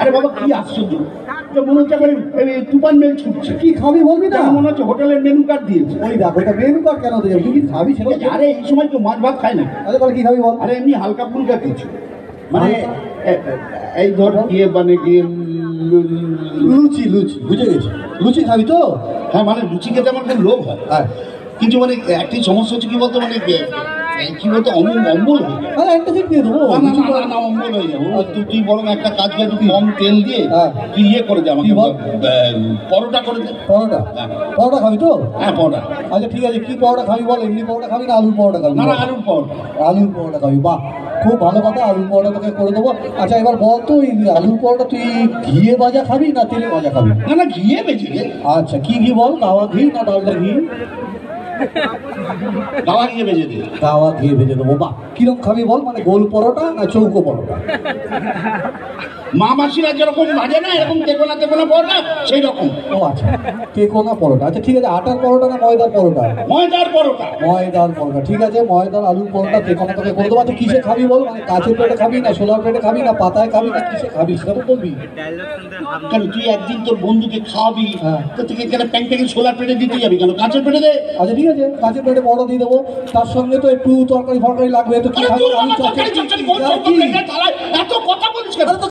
আরে বাবা কি আশ্চর্য, মনে হচ্ছে তুফান মেল ছুটছে। কি খাবি বলবি না? মনে হচ্ছে হোটেলের মেনু কার্ড দিয়েছে। ওই দেখো এটা মেনু কার্ড কেন দেবে? তুই কি খাবি সেটা? আরে এই সময় কেউ মাছ ভাত খায় না। আরে তাহলে কি খাবি বল? আরে এমনি হালকা ফুলকা কিছু, মানে এই ধর গিয়ে মানে গিয়ে লুচি লুচি বুঝে গেছি, লুচি খাবি তো? হ্যাঁ মানে লুচি খেতে আমার খুব লোভ হয়। হ্যাঁ কিন্তু মানে একটি সমস্যা হচ্ছে কি বলতো, মানে কি বলতো অম্বল হয়ে যায়। আরে একটা সিট দিয়ে দেবো। না অম্বল হয়ে যাবো। তুই বরং একটা কাজ করে, তুই কম তেল দিয়ে তুই করে দে আমাকে, পরোটা করে দে। পরোটা? পরোটা খাবি তো? হ্যাঁ পরোটা। আচ্ছা ঠিক আছে, কি পরোটা খাবি বল? এমনি পরোটা খাবি না আলুর পরোটা খাবি? না আলুর পরোটা। আলুর পরোটা খাবি, বাহ খুব ভালো কথা, আলুর পরোটা তোকে করে দেবো। আচ্ছা এবার বল তো, এই আলুর পরোটা তুই ঘিয়ে ভাজা খাবি না তেলে ভাজা খাবি? না ঘিয়ে বেঁচে দে। আচ্ছা কি ঘি বল? গাওয়া ঘি না ডালদা ঘি? গাওয়া ঘিয়ে বেঁচে দে। গাওয়া ঘিয়ে ভেজে দেবো, বাহ। কিরকম খাবি বল? মানে গোল পরোটা না চৌকো পরোটা? মা মাসিরা যেরকম ভাজে না এরকম তেকোনা পরোটা সেই রকম। ও আচ্ছা তেকোনা পরোটা। আচ্ছা ঠিক আছে, আটার পরোটা না ময়দার পরোটা? ময়দার পরোটা। ময়দার পরোটা, ঠিক আছে ময়দার আলুর পরোটা তেকোনা তোকে করে দেবো। আচ্ছা কিসে খাবি বল? মানে কাঁচের প্লেটে খাবি না সোলার প্লেটে খাবি না পাতায় খাবি না কিসে খাবি সেটা তো বলবি। কেন তুই একদিন তোর বন্ধুকে খাওয়াবি, তো তুই কেন প্যাং সোলার প্লেটে দিতে যাবি কেন? কাঁচের প্লেটে দে। আচ্ছা ঠিক আছে, কাঁচের প্লেটে বড় দিয়ে দেবো, তার সঙ্গে তো একটু তরকারি ফরকারি লাগবে। তো কি খাবি? এত কথা বলিস কেন?